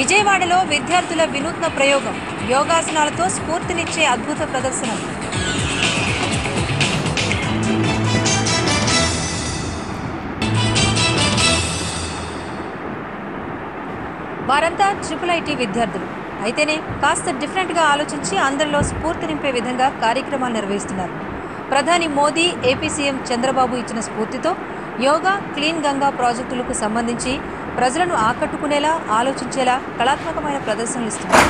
విజయవాడలో విద్యార్థుల వినూత్న ప్రయోగం, యోగాసనాలతో స్ఫూర్తినిచ్చే అద్భుత ప్రదర్శనలు. వారంతా IIIT విద్యార్థులు అయితేనే కాస్త డిఫరెంట్గా ఆలోచించి అందరిలో స్ఫూర్తి నింపే విధంగా కార్యక్రమాలు నిర్వహిస్తున్నారు. ప్రధాని మోదీ, ఏపీ సీఎం చంద్రబాబు ఇచ్చిన స్ఫూర్తితో యోగా, క్లీన్ గంగా ప్రాజెక్టులకు సంబంధించి ప్రజలను ఆకట్టుకునేలా, ఆలోచించేలా కళాత్మకమైన ప్రదర్శనలు ఇస్తున్నారు.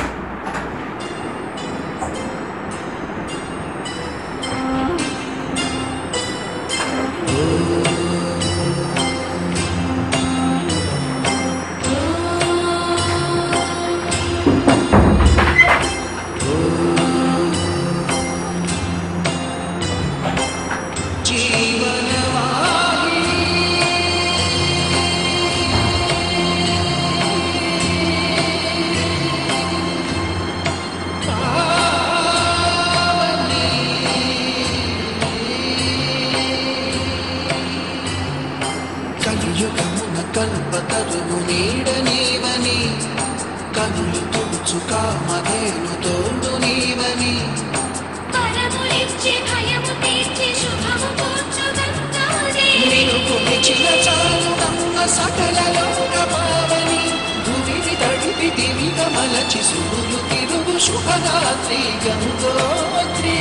కలియుగమున కల్పతరువు నీడనీవని, కనులు తుడుచు కామధేను తోడు నీవని, నిన్ను కొలిచిన చాలుడమ్మ సకల లోక పావని, భూమిని తడిపి దివిగా మలచి సూర్యు తిరుగు శుభరాత్రి గంగోత్రి.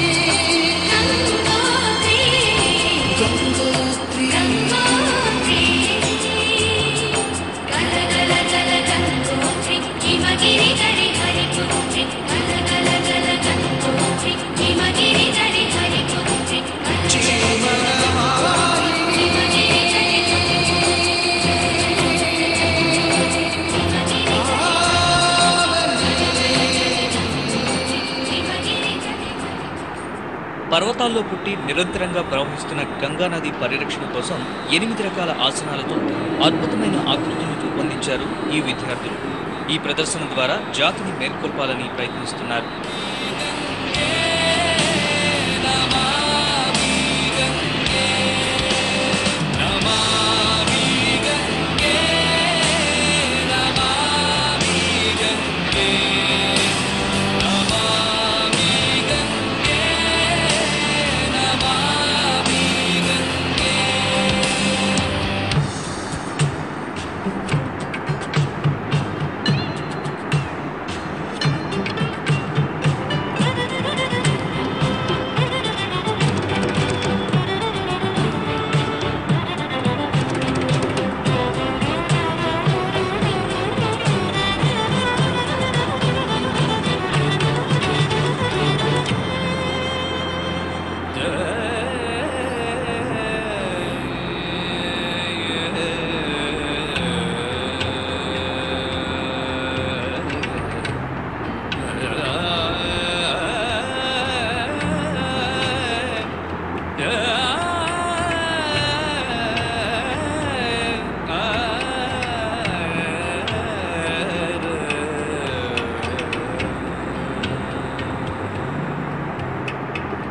పర్వతాల్లో పుట్టి నిరంతరంగా ప్రవహిస్తున్న గంగానది పరిరక్షణ కోసం 8 రకాల ఆసనాలతో అద్భుతమైన ఆకృతిని రూపొందించారు ఈ విద్యార్థులు. ఈ ప్రదర్శన ద్వారా జాతిని మేల్కొల్పాలని ప్రయత్నిస్తున్నారు.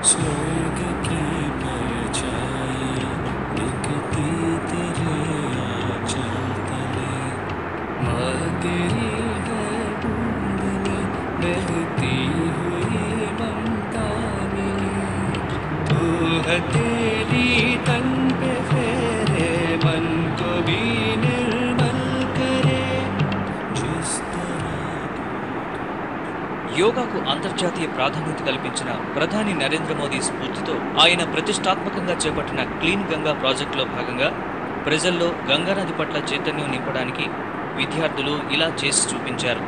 स्वर्ग की परछाई दिखती तेरे आंचल तले, माँ तेरी है बूंद में बहती हुई ममता मिली, तू है तेरी तन पे फेरे मन को भी निर्मल करे जिस तरह. యోగాకు అంతర్జాతీయ ప్రాధాన్యత కల్పించిన ప్రధాని నరేంద్ర మోదీ స్ఫూర్తితో ఆయన ప్రతిష్టాత్మకంగా చేపట్టిన క్లీన్ గంగా ప్రాజెక్టులో భాగంగా ప్రజల్లో గంగానది పట్ల చైతన్యం నింపడానికి విద్యార్థులు ఇలా చేసి చూపించారు.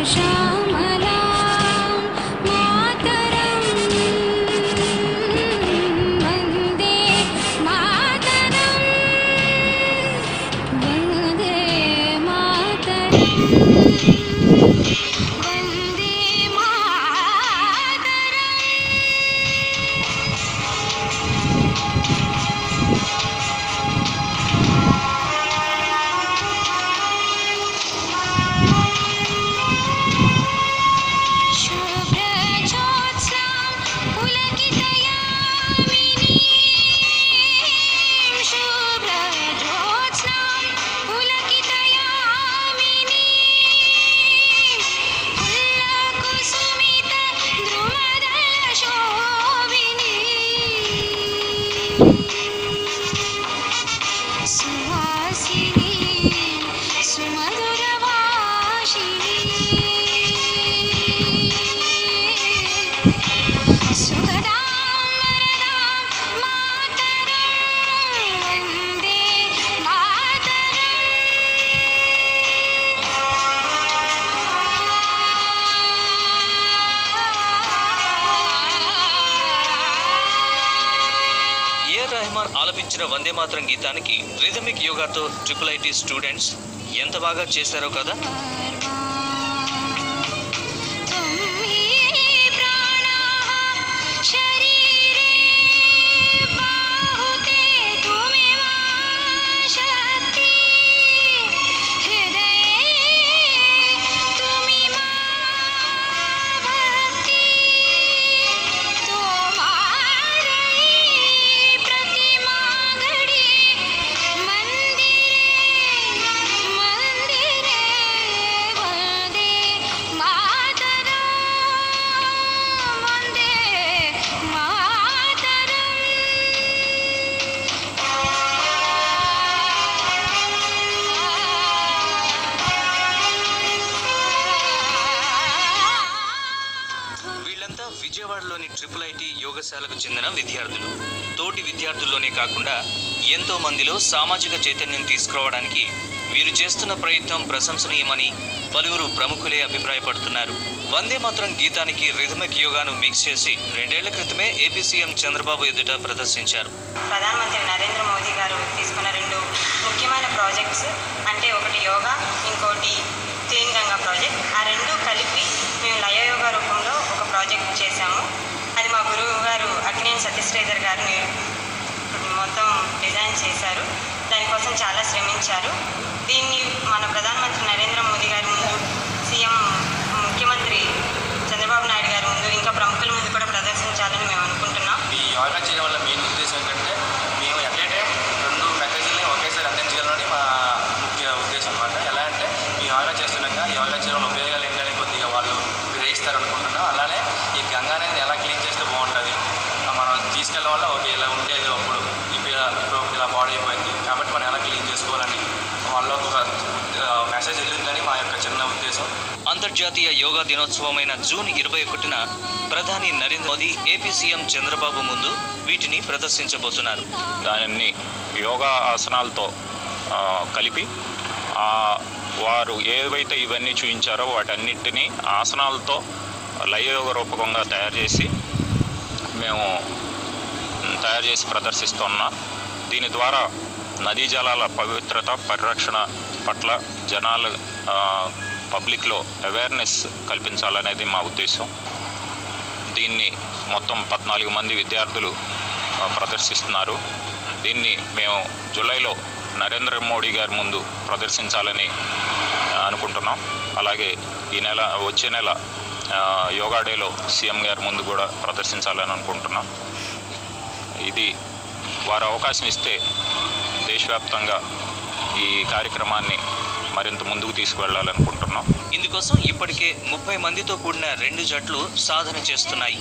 श्यामलां मातरं वन्दे ఆలపించిన Vande Mataram గీతానికి rhythmic యోగాతో IIIT students ఎంత బాగా చేశారో కదా. విజయవాడలోని IIIT యోగశాలకు చెందిన విద్యార్థులు. తోటి విద్యార్థుల్లోనే కాకుండా ఎంతో మందిలో సామాజిక చైతన్యం తీసుకురావడానికి వీరు చేస్తున్న ప్రయత్నం ప్రశంసనీయమని పలువురు ప్రముఖులే అభిప్రాయపడుతున్నారు. వందే మాతరం గీతానికి రిథమిక్ యోగాను మిక్స్ చేసి 2 ఏళ్ల క్రితమే ఏపీ సీఎం చంద్రబాబు ఎదుట ప్రదర్శించారు. ప్రధానమంత్రి నరేంద్ర మోదీ గారు తీసుకున్న 2 ముఖ్యమైన ప్రాజెక్ట్స్ అంటే ఒకటి యోగా, ఇంకోటి క్లీన్ గంగా ప్రాజెక్ట్. ఆ 2 కలిపి మేము లయ యోగా రూపంలో ఒక ప్రాజెక్ట్ చేశాము. అది మా గురువు గారు అక్కినేని సత్యశ్రీధర్ గారిని మొత్తం డిజైన్ చేశారు. దానికోసం చాలా శ్రమించారు. దీన్ని మన ప్రధానమంత్రి నరేంద్ర మోదీ గారి ముందు, సీఎం ముఖ్యమంత్రి చంద్రబాబు నాయుడు గారి ముందు, ఇంకా ప్రముఖుల ముందు కూడా ప్రదర్శించాలని మేము అనుకుంటున్నాం. ఈ యోగా చేయడం వల్ల మెయిన్ ఉద్దేశం ఏంటంటే మేము ఎట్ ఏ టైం 2 మెసేజ్ని ఒకేసారి అందించగలమని మా ముఖ్య ఉద్దేశం అన్నమాట. ఎలా అంటే ఈ యోగా చేస్తున్నాక యోగా చేయడం వల్ల ఉపయోగాలు ఏంటని కొద్దిగా వాళ్ళు గ్రహిస్తారు అనుకుంటున్నాం. అలానే ఈ గంగా అనేది ఎలా క్లీన్ చేస్తే బాగుంటుంది, మనం తీసుకెళ్ళడం వల్ల ఓకే ఇలా ఉండేది అప్పుడు ఇప్పుడు ఇలా బాడీ అయిపోయింది కాబట్టి మనం ఎలా క్లీన్ చేసుకోవాలని వాళ్ళలో ఒక మెసేజ్ వెళ్ళిందని మా యొక్క చిన్న ఉద్దేశం. అంతర్జాతీయ యోగా దినోత్సవమైన జూన్ 21న ప్రధాని నరేంద్ర మోదీ ఏపీ సీఎం చంద్రబాబు ముందు వీటిని ప్రదర్శించబోతున్నారు. దానిని యోగా ఆసనాలతో కలిపి వారు ఏవైతే ఇవన్నీ చూపించారో వాటన్నిటినీ ఆసనాలతో లయయోగ రూపకంగా తయారు చేసి ప్రదర్శిస్తున్నాం. దీని ద్వారా నదీ జలాల పవిత్రత పరిరక్షణ పట్ల జనాలు పబ్లిక్లో అవేర్నెస్ కల్పించాలనేది మా ఉద్దేశం. దీన్ని మొత్తం 14 మంది విద్యార్థులు ప్రదర్శిస్తున్నారు. దీన్ని మేము జూలైలో నరేంద్ర మోడీ గారి ముందు ప్రదర్శించాలని అనుకుంటున్నాం. అలాగే వచ్చే నెల యోగా డేలో సీఎం గారి ముందు కూడా ప్రదర్శించాలని అనుకుంటున్నాం. ఇది వారు అవకాశం ఇస్తే దేశవ్యాప్తంగా ఈ కార్యక్రమాన్ని మరింత ముందుకు తీసుకువెళ్లాలనుకుంటున్నాం. ఇందుకోసం ఇప్పటికే 30 మందితో కూడిన 2 జట్లు సాధన చేస్తున్నాయి.